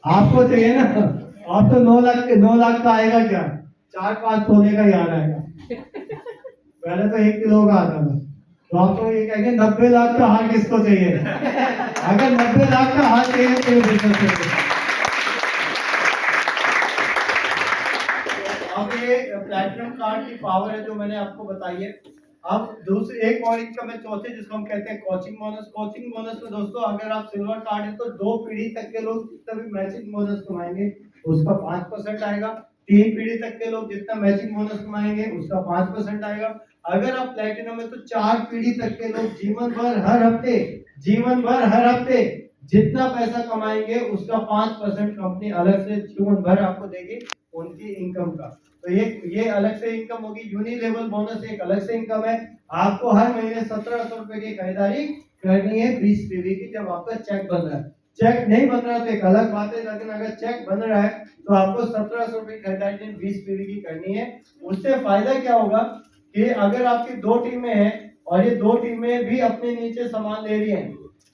आपको चाहिए ना। आप तो 9 लाख का आएगा क्या? 4-5 तोले का ही हार आएगा। पहले तो 1 किलो का आता था, तो आप तो ये कहेंगे 90 लाख का हार किसको चाहिए? अगर 90 लाख का हार चाहिए तो बिजनेस करिए। अब ये प्लैटिनम कार्ड की पावर है जो मैंने आपको बताई है। अब दूसरी एक और इनकम है चौथे, जिसको हम कहते हैं कोचिंग बोनस। कोचिंग बोनस में दोस्तों अगर आप सिल्वर कार्ड है तो 2 पीढ़ी तक के लोग जितना भी मैचिंग बोनस कमाएंगे उसका 5% आएगा। 3 पीढ़ी तक के लोग जितना मैचिंग बोनस कमाएंगे उसका 5% आएगा। अगर आप प्लैटिनम में तो 4 पीढ़ी तक के लोग जीवन भर हर हफ्ते जितना पैसा कमाएंगे उसका 5% कंपनी अलग से जीवन भर आपको देगी उनकी इनकम का। तो ये अलग से इनकम होगी। यूनिलेवल बोनस एक अलग से इनकम है। आपको हर महीने 1700 रुपए की खरीदारी करनी है 20 पीवी की, जब आपका चेक बन रहा है। चेक नहीं बन रहा तो एक अलग बात है, लेकिन अगर चेक बन रहा है तो आपको 1700 रुपए की खरीदारी 20 पीवी की करनी है। उससे फायदा क्या होगा कि अगर आपकी 2 टीमें हैं और ये 2 टीमें भी अपने नीचे सामान ले रही हैं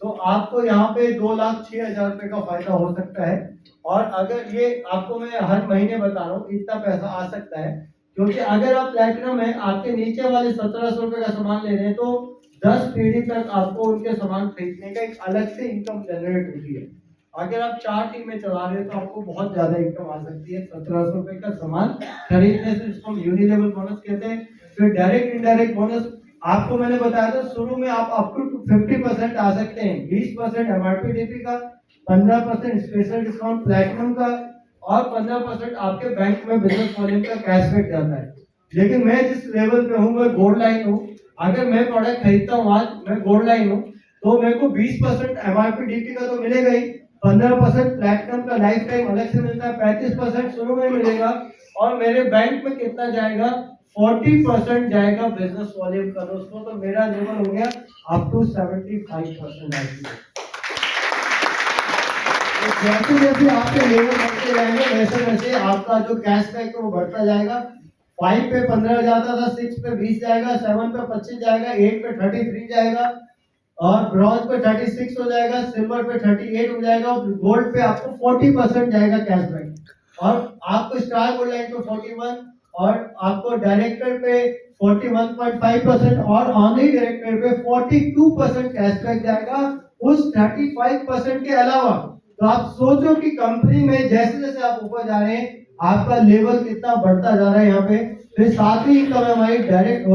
तो आपको यहाँ पे 2,06,000 रुपए का फायदा हो सकता है। और अगर ये आपको मैं हर महीने बता रहा हूँ इतना पैसा आ सकता है, क्योंकि अगर आप प्लैटिनम है आपके नीचे वाले 1700 रुपए का सामान ले रहे हैं तो 10 पीढ़ी तक आपको उनके सामान खरीदने का एक अलग से इनकम जनरेट होती है। अगर आप 4 टीमें चला रहे हैं तो आपको बहुत ज्यादा इनकम आ सकती है 1700 रुपए का सामान खरीदने से, जिसको हम यूनिलेवल बोनस कहते हैं। फिर डायरेक्ट इनडायरेक्ट बोनस आपको मैंने बताया था शुरू में आप अप टू 50% आ सकते हैं। 20% एमआरपी डीपी का, 15% स्पेशल डिस्काउंट प्लैटिनम का, और 15% आपके बैंक में बिजनेस वॉल्यूम का कैशबैक जाता है। लेकिन मैं जिस लेवल पे हूँ मैं गोल्ड लाइन हूँ। अगर मैं प्रोडक्ट खरीदता हूँ आज, मैं गोल्ड लाइन हूँ, तो मेरे को 20% एमआरपी डीपी का तो मिलेगा ही, 15% प्लैटिनम का लाइफ टाइम अलग से मिलता है, 35% शुरू में मिलेगा, और मेरे बैंक में कितना जाएगा? 40% जाएगा बिजनेस वॉल्यूम का दोस्तों। तो मेरा लेवल हो गया अप टू 75% आईपी। जैसे जैसे आपके लेवल बढ़ते जाएंगे वैसे वैसे आपका जो कैशबैक है वो बढ़ता जाएगा। 5 पे 15 जाता था, 6 पे 20 जाएगा, 7 पे 25 जाएगा, 8 पे 33 जाएगा, और ब्रॉन्ज पे 36 हो जाएगा, सिल्वर पे 38 हो जाएगा, और गोल्ड पे आपको 40% जाएगा कैशबैक, और आपको स्टार गोल्ड लाइन पे 41, और आपको डायरेक्टर पे 41.5%, और ऑनलाइन डायरेक्टर पे 42% कैशबैक जाएगा उस 35% के अलावा। तो आप सोचो कि कंपनी में जैसे जैसे आप ऊपर जा रहे हैं आपका लेवल कितना बढ़ता जा रहा है यहाँ पे। फिर साथ ही इनकम है हमारी डायरेक्ट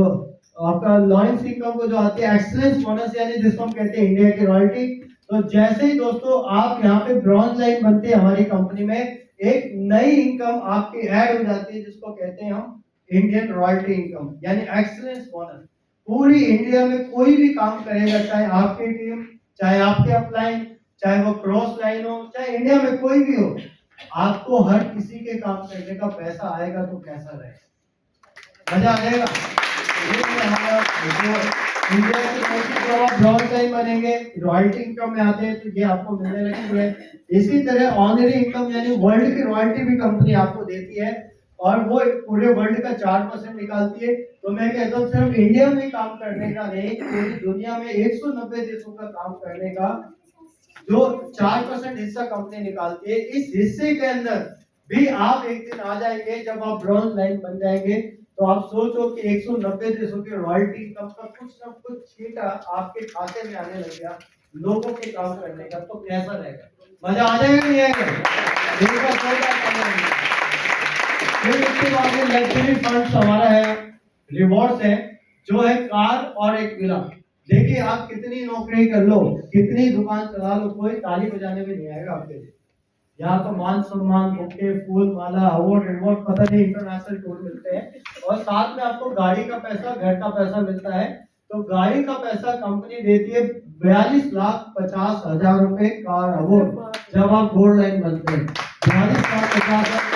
आपका लॉयंस इनकम को जो आती है एक्सीलेंस बोनस, यानी जिसको हम कहते हैं इंडिया की रॉयल्टी। तो जैसे ही दोस्तों आप यहाँ पे ब्रॉन्ज लाइन बनती है हमारी कंपनी में, एक नई इनकम आपकी ऐड हो जाती है जिसको कहते हैं हम इंडियन रॉयल्टी इनकम, यानी एक्सीलेंस बोनस। पूरी इंडिया में कोई भी काम करेगा, चाहे आपकी टीम, चाहे आपके अपलाइन, चाहे वो क्रॉस लाइन हो, चाहे इंडिया में कोई भी हो, आपको हर किसी के काम करने का पैसा आएगा तो कैसा रहेगा, मजा आएगा। ये हमारा जो इंडिया की कोशिश, जब आप ब्रॉन्ज लाइन बनेंगे, रॉयल्टी इनकम में आते हैं तो ये आपको मिलने लगी है। इसी तरह ऑनरी इनकम यानी वर्ल्ड की रॉयल्टी भी कंपनी आपको देती है, और वो पूरे वर्ल्ड का 4% निकालती है। तो मैं कहता हूँ सिर्फ इंडिया में काम करने का नहीं, पूरी दुनिया में 190 देशों का काम करने का जो 4% हिस्सा कंपनी निकालती है, इस हिस्से के अंदर भी आप एक दिन आ जाएंगे जब आप ब्रॉन्ज लाइन बन जाएंगे, तो आप सोचो कि 190 देशों की रॉयल्टी इनकम का कुछ ना कुछ छींटा आपके खाते में आने लग गया लोगों के काम करने का, तो कैसा रहेगा, मजा आ जाएगा नहीं आएगा। फिर उसके बाद लग्जरी फंड्स हमारा है, रिवॉर्ड्स है, जो है कार और एक विला। देखिए आप कितनी नौकरी कर लो, कितनी दुकान चला लो, कोई ताली बजाने में नहीं आएगा आपके लिए। यहाँ तो मान सम्मान, बुके, फूल माला, अवार्ड रिवॉर्ड, पता नहीं इंटरनेशनल टूर मिलते हैं, और साथ में आपको गाड़ी का पैसा, घर का पैसा मिलता है। तो गाड़ी का पैसा कंपनी देती है 42,50,000 रुपए कार अवार्ड जब आप गोल्ड लाइन बनते हैं, 42,50,000।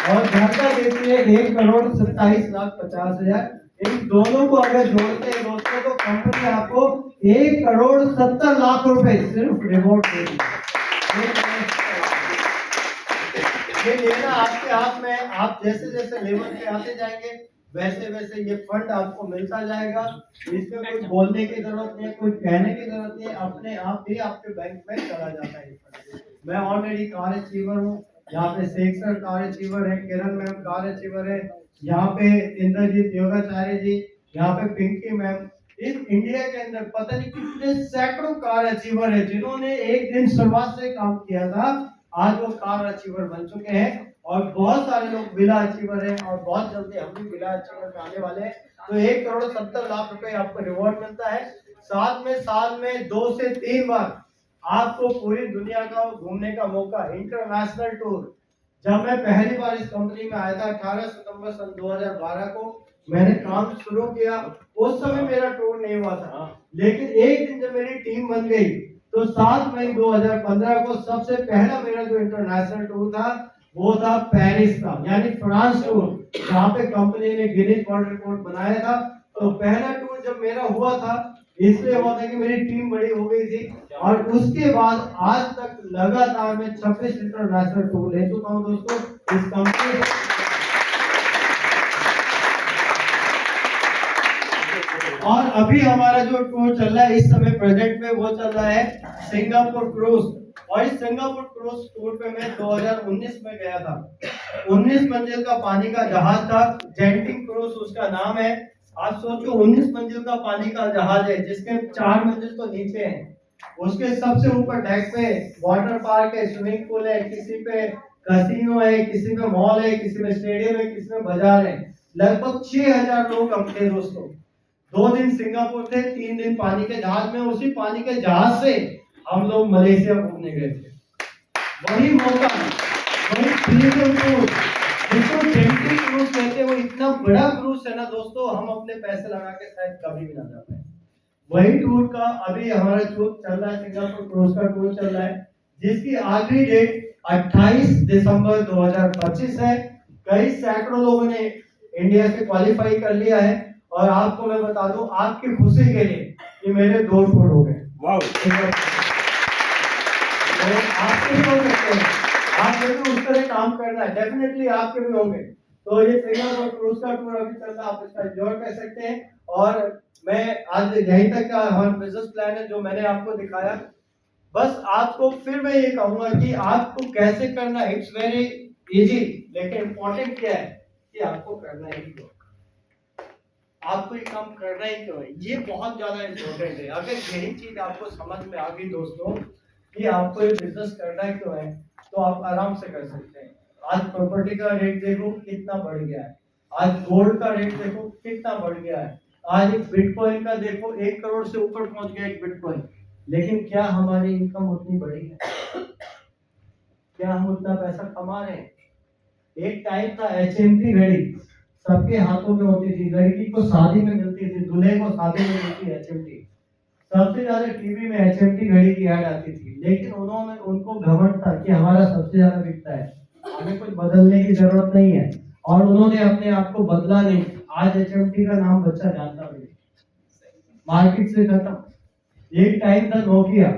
और घर का देती है 1,27,50,000। इन दोनों को अगर जोड़ते हैं दोस्तों, तो कंपनी आपको 1,70,00,000 रुपए सिर्फ रिवॉर्ड देगी। ये लेना आपके हाथ में, आप जैसे जैसे लेवल पे आते जाएंगे वैसे वैसे ये फंड आपको मिलता जाएगा। इसमें कोई बोलने की जरूरत नहीं है, कोई कहने की जरूरत नहीं है, अपने आप ही आपके बैंक में चला जाता है ये फंड। मैं ऑलरेडी कार अचीवर हूँ, यहाँ पे शेख सर कार अचीवर है, किरण मैम कार अचीवर है, यहाँ पे इंद्रजीत योगाचार्य जी, यहाँ पे पिंकी मैम। इस इंडिया के अंदर पता नहीं कितने सैकड़ों कार अचीवर है जिन्होंने एक दिन शुरुआत से काम किया था, आज वो कार अचीवर बन चुके हैं। और बहुत सारे लोग विला अचीवर हैं, और बहुत जल्दी हम भी विला अचीवर में आने वाले हैं। तो 1,70,00,000 रुपए आपको रिवॉर्ड मिलता है, साथ में साल में 2 से 3 बार आपको पूरी दुनिया का घूमने का मौका, इंटरनेशनल टूर। जब मैं पहली बार इस कंपनी में आया था 18 सितंबर सन 2012 को मैंने काम शुरू किया, उस समय मेरा टूर नहीं हुआ था, लेकिन एक दिन जब मेरी टीम बन गई तो 7 मई 2015 को सबसे पहला मेरा जो इंटरनेशनल टूर था वो था पेरिस का, यानी फ्रांस टूर, जहाँ पे कंपनी ने गिनीज वर्ल्ड रिकॉर्ड बनाया था। तो पहला टूर जब मेरा हुआ था, इसलिए हुआ था कि मेरी टीम बड़ी हो गई थी, और उसके बाद आज तक लगातार मैं 26 इंटरनेशनल टूर ले चुका हूँ दोस्तों इस कंपनी। और अभी हमारा जो टूर चल रहा है इस समय प्रेजेंट में, वो चल रहा है सिंगापुर क्रूज। और इस सिंगापुर क्रूज टूर पे मैं 2019 में गया था। 19 मंजिल का पानी का जहाज था, जेंटिंग क्रूज उसका नाम है। आप सोचो 19 मंजिल का पानी का जहाज है जिसके 4 मंजिल तो नीचे हैं, उसके सबसे ऊपर डेक पे वाटर पार्क है, स्विमिंग पूल है, किसी पे कैसीनो है, किसी पे मॉल है, किसी में स्टेडियम है, किसी में बाजार है। लगभग 6,000 लोग हम थे दोस्तों। 2 दिन सिंगापुर थे, 3 दिन पानी के जहाज में। उसी पानी के जहाज से हम लोग मलेशिया घूमने गए थे। वही मौका, वही फ्रीडम क्रूज, जिसको जेंटिंग क्रूज कहते हैं, वो इतना बड़ा क्रूज है ना दोस्तों, हम अपने पैसे लगा के शायद कभी भी ना जा पाए। वही टूर का अभी हमारा टूर चल रहा है, सिंगापुर क्रूज का टूर चल रहा है, जिसकी आखिरी डेट 28 दिसंबर 2025 है। कई सैकड़ों लोगों ने इंडिया से क्वालिफाई कर लिया है, और आपको मैं बता दूं आपकी खुशी के लिए कि मेरे 2 टूर हो गए। वाओ! तो आपके भी हो सकते हैं, आपके भी उस तरह काम करना है, डेफिनेटली आपके भी होंगे। तो ये सिंगापुर क्रूज का टूर अभी चल रहा है, आप इसका एंजॉय कर सकते हैं। और मैं आज यहीं तक का हमारा बिजनेस प्लान है जो मैंने आपको दिखाया। बस आपको फिर मैं ये कहूंगा कि आपको कैसे करना है, इट्स वेरी इजी, लेकिन इंपॉर्टेंट क्या है कि आपको करना ही क्यों, आपको ये काम करना ही क्यों है, ये बहुत ज्यादा इंपॉर्टेंट है। अगर यही चीज आपको समझ में आ गई दोस्तों कि आपको ये बिजनेस करना ही क्यों है, तो आप आराम से कर सकते हैं। आज प्रॉपर्टी का रेट देखो कितना बढ़ गया है, आज गोल्ड का रेट देखो कितना बढ़ गया है, आज एक बिटकॉइन का देखो 1 करोड़ से ऊपर पहुंच गया एक बिटकॉइन। लेकिन क्या हमारी इनकम उतनी बड़ी है? क्या हम उतना पैसा कमा रहे हैं? एक टाइम था एचएमटी घड़ी सबके हाथों में होती थी, लड़की को शादी में मिलती थी, दूल्हे को शादी में मिलती एचएमटी। सबसे ज्यादा टीवी में एचएमटी घड़ी की ऐड आती थी, लेकिन उन्होंने उनको घमंड था कि हमारा सबसे ज्यादा बिकता है, हमें कुछ बदलने की जरूरत नहीं है, और उन्होंने अपने आप को बदला नहीं। आज एचएमटी का नाम बच्चा जानता भी नहीं, मार्केट से खत्म। एक टाइम था नोकिया,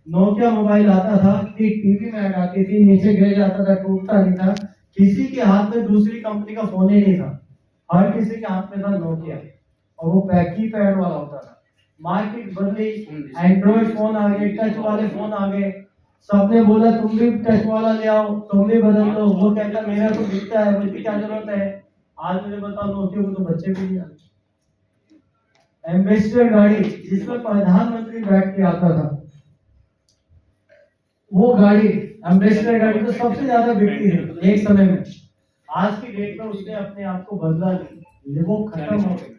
नोकिया मोबाइल आता था कि टीवी में ऐड आती थी, नीचे गिर जाता था, टूटता नहीं था, किसी के हाथ में दूसरी कंपनी का फोन ही नहीं था, हर किसी के हाथ में था नोकिया, और वो की पैड वाला होता था। मार्केट बदली, एंड्रॉइड फोन आ गए, टच वाले फोन आ गए, सबने बोला तुम भी टच वाला ले आओ, तुम भी बदल लो। वो कहता मेरा तो बिकता है, मुझे क्या जरूरत है। आज मुझे बताओ नोकिया को तो बच्चे भी नहीं आते। एम्बेसडर गाड़ी जिसमें प्रधानमंत्री बैठ के आता था, वो गाड़ी एम्बेसडर गाड़ी तो सबसे ज्यादा बिकती है एक समय में। आज की डेट में उसने अपने आप को बदला नहीं, वो खत्म हो गई,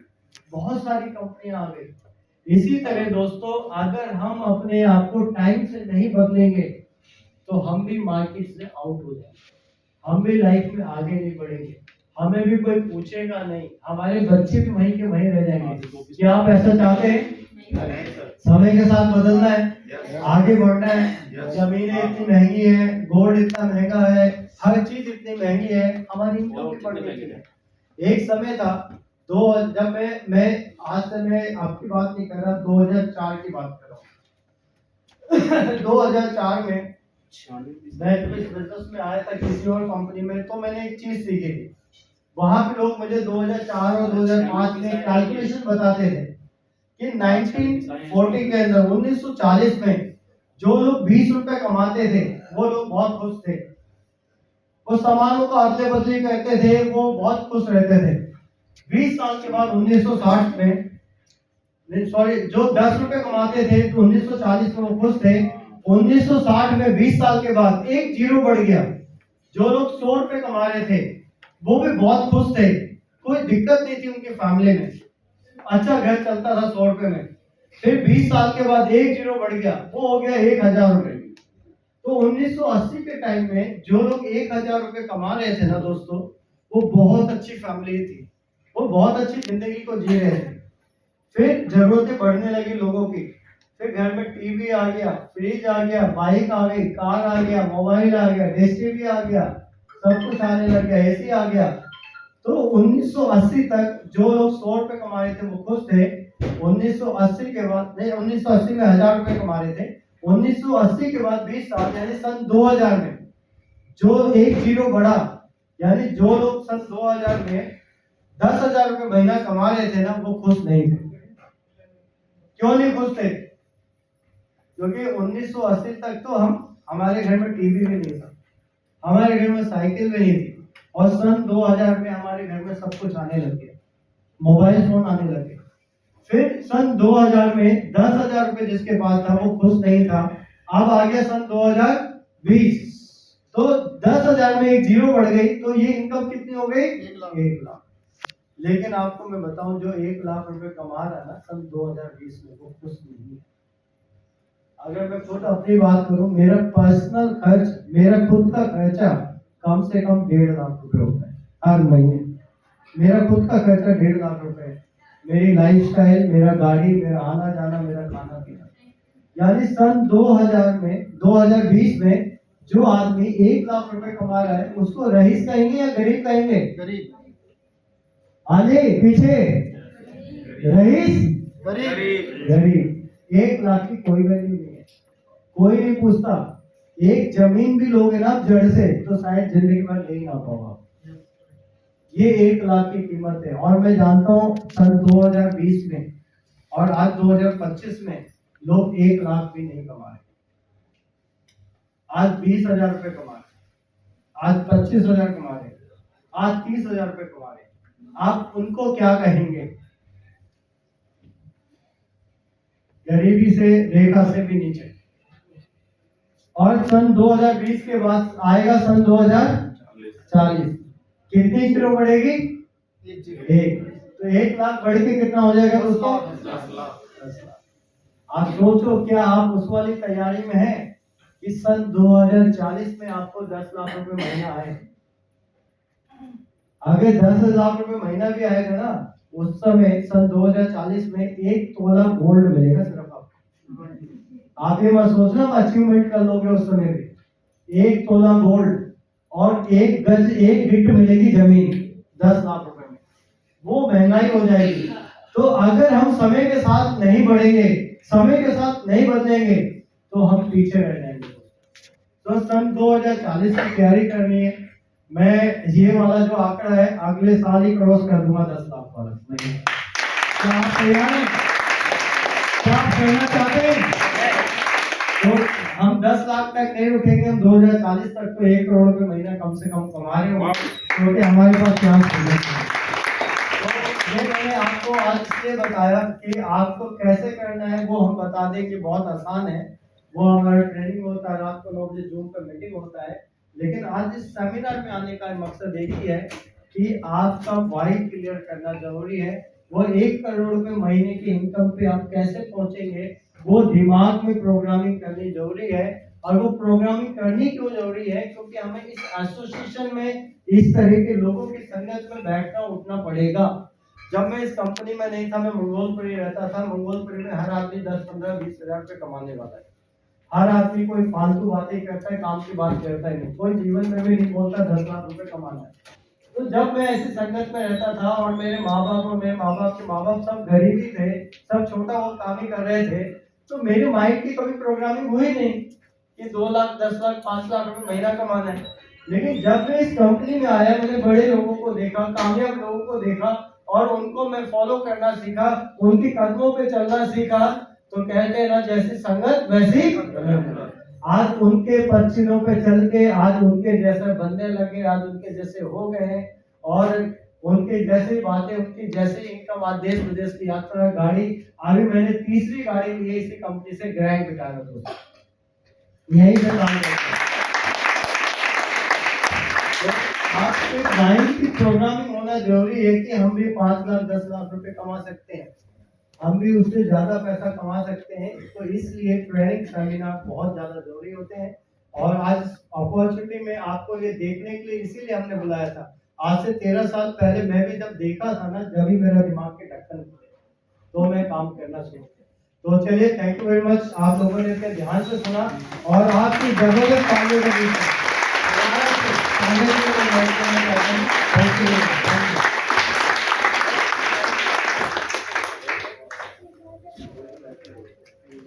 बहुत सारी कंपनियां आ गई। इसी तरह दोस्तों, अगर हम अपने आप को टाइम से नहीं बदलेंगे तो हम भी मार्केट से आउट हो जाएंगे, हम भी लाइफ में आगे नहीं बढ़ेंगे, हमें भी कोई पूछेगा नहीं, हमारे बच्चे भी वहीं के वहीं रह जाएंगे। क्या आप ऐसा चाहते हैं? समय के साथ बदलना है, आगे बढ़ना है। जमीनें इतनी महंगी है, गोल्ड इतना महंगा है, हर चीज इतनी महंगी है, हमारी इनकम भी बढ़नी चाहिए। एक समय था जब मैं आज से मैं आपकी बात नहीं कर रहा, 2004 की बात कर रहा हूँ। 2004 में मैं जब इस बिजनेस में आया था किसी और कंपनी में, तो मैंने एक चीज सीखी थी। वहां पे लोग मुझे 2004 और 2005 में कैलकुलेशन बताते थे कि 1940 के अंदर 1940 में जो लोग 20 रुपए कमाते थे वो लोग बहुत खुश थे, वो सामानों का अदले बदली करते थे, वो बहुत खुश रहते थे। 20 साल के बाद 1960 में, सॉरी, जो 10 रुपए कमाते थे तो 1940 में वो खुश थे। 1960 में 20 साल के बाद एक जीरो बढ़ गया, जो लोग 100 रुपए कमा रहे थे वो भी बहुत खुश थे, कोई दिक्कत नहीं थी उनकी फैमिली में, अच्छा घर चलता था 100 रुपए में। फिर 20 साल के बाद एक जीरो बढ़ गया, वो हो गया 1000 रुपए। तो 1980 के टाइम में जो लोग 1000 रुपए कमा रहे थे ना दोस्तों, वो बहुत अच्छी फैमिली थी, वो बहुत अच्छी जिंदगी को जी रहे थे। फिर जरूरतें बढ़ने लगी लोगों की, फिर घर में टीवी आ गया, फ्रिज आ गया, बाइक आ गई, कार आ गया, मोबाइल आ गया, डिश टीवी आ गया, सब कुछ आने लग गया, एसी आ गया। तो 1980 तक जो लोग 100 रुपए कमा रहे थे वो खुश थे। 1980 के बाद, नहीं, 1980 में 1000 रुपए कमा रहे थे। 1980 के बाद 20 साल यानी सन 2000 में जो एक जीरो बढ़ा, यानी जो लोग सन 2000 में 10,000 रुपए महीना कमा रहे थे ना, वो खुश नहीं थे। क्यों नहीं खुश थे? क्योंकि 1980 तक तो हमारे घर में टीवी भी नहीं था, हमारे घर में साइकिल भी नहीं थी, और सन 2000 में हमारे घर में सब कुछ आने लग गया, मोबाइल फोन आने लगे। फिर सन 2000 में 10,000 रुपए जिसके पास था वो खुश नहीं था। अब आ गया सन 2020, तो 10,000 में एक जीरो बढ़ गई, तो ये इनकम कितनी हो गई? 1 लाख। लेकिन आपको मैं बताऊं, जो 1 लाख रुपए कमा रहा है ना सन 2020 में, वो खुश नहीं है। अगर मैं खुद अपनी बात करूं, मेरा पर्सनल खर्च, मेरा खुद का खर्चा कम से कम 1.5 लाख रुपए होता है हर महीने। मेरा खुद का खर्चा 1.5 लाख रुपए है, मेरी लाइफस्टाइल, मेरा गाड़ी, मेरा आना जाना, मेरा खाना पीना। यानी सन 2020 में जो आदमी 1 लाख रुपए कमा रहा है उसको रईस कहेंगे या गरीब कहेंगे? गरीब। आगे पीछे, रईस, गरीब। 1 लाख की कोई वैल्यू नहीं है, कोई नहीं पूछता। एक जमीन भी लोगे ना जड़ से तो शायद जिंदगी भर नहीं आ पाओगे। ये 1 लाख की कीमत है। और मैं जानता हूँ सन 2020 में और आज 2025 में लोग 1 लाख भी नहीं कमा रहे। आज 20,000 रुपए कमा रहे, आज 25,000 कमा रहे, आज 30,000 रुपए कमा रहे। आप उनको क्या कहेंगे? गरीबी से, रेखा से भी नीचे। और सन 2020 के बाद आएगा सन 2040, कितनी जीरो बढ़ेगी? 1। तो तो 1 लाख बढ़ के कितना हो जाएगा दोस्तों? 10 लाख। आप सोचो, क्या आप उस वाली तैयारी में हैं कि सन 2040 में आपको 10 लाख रुपए महीना आए? अगर 10 लाख रुपए महीना भी आएगा ना, उस समय सन 2040 में 1 तोला गोल्ड मिलेगा सिर्फ आपको। आप ये मत सोचना अचीवमेंट कर लोगे उस समय भी। 1 तोला गोल्ड और 1 गज 1 गिट्ट मिलेगी जमीन 10 लाख रुपए में। वो महंगाई हो जाएगी। तो अगर हम समय के साथ नहीं बढ़ेंगे, समय के साथ नहीं बदलेंगे, तो हम पीछे रह जाएंगे। तो सन 2040 की तैयारी करनी है। मैं ये वाला जो आंकड़ा है अगले साल ही क्रॉस कर दूंगा 10 लाख वाला। क्या आप तैयार हैं? क्या आप करना चाहते हैं? तो हम 10 लाख तक नहीं उठेंगे, हम 2040 तक तो 1 करोड़ रुपए महीना कम से कम कमा रहे हो, क्योंकि हमारे पास चांस है। तो ये मैंने आपको आज इसलिए बताया कि आपको कैसे करना है वो हम बता दें कि बहुत आसान है। वो हमारा ट्रेनिंग होता है, रात को 9 बजे जूम पर मीटिंग होता है। लेकिन आज इस सेमिनार में आने का मकसद एक ही है कि आपका वाई क्लियर करना जरूरी है। वो 1 करोड़ रुपए महीने की इनकम पे आप कैसे पहुंचेंगे, वो दिमाग में प्रोग्रामिंग करनी जरूरी है। और वो प्रोग्रामिंग करनी क्यों जरूरी है? क्योंकि हमें इस एसोसिएशन में इस तरह के लोगों की संगत में बैठना उठना पड़ेगा। जब मैं इस कंपनी में नहीं था, मैं मंगोलपुरी रहता था। मंगोलपुरी में हर आदमी 10, 15, 20 हजार रुपए कमाने वाला है। हर आदमी कोई फालतू बातें करता है, काम की बात करता ही नहीं। कोई जीवन में भी नहीं बोलता 10 लाख रुपए कमाना है। तो जब मैं ऐसी संगत में रहता था और मेरे माँ बाप और मेरे माँ बाप के माँ बाप सब गरीब ही थे, सब छोटा बहुत काम ही कर रहे थे, तो मेरे माइंड की कभी प्रोग्रामिंग हुई नहीं कि 2 लाख, 10 लाख, 5 लाख रुपए महीना कमाना है। लेकिन जब मैं इस कंपनी में आया, मैंने बड़े लोगों को देखा, कामयाब लोगों को देखा और उनको मैं फॉलो करना सीखा, उनके कदमों पे चलना सीखा। तो कहते हैं ना, जैसी संगत वैसी। आज उनके पच्चीनों पे चल के आज उनके जैसे बनने लगे, आज उनके जैसे हो गए हैं और उनके जैसी बातें, उनकी जैसी इनकम, आज देश विदेश की यात्रा, गाड़ी। अभी मैंने 3री गाड़ी ली है इसी कंपनी से, ग्रैंड विटारा दोस्तों, यही से काम करते हैं। आपके माइंड की प्रोग्रामिंग होना जरूरी है कि हम भी 5 लाख 10 लाख रुपए कमा सकते हैं, हम भी उससे ज्यादा पैसा कमा सकते हैं। तो इसलिए ट्रेनिंग सेमिनार बहुत ज्यादा जरूरी होते हैं। और आज अपॉर्चुनिटी में आपको ये देखने के लिए इसीलिए हमने बुलाया था। आज से 13 साल पहले मैं भी जब देखा था ना, जब ही मेरा दिमाग के ढक्कन खुले तो मैं काम करना शुरू किया। तो चलिए, थैंक यू वेरी मच, आप लोगों ने इतने ध्यान से सुना और आपकी जबरदस्त तालियों के बीच में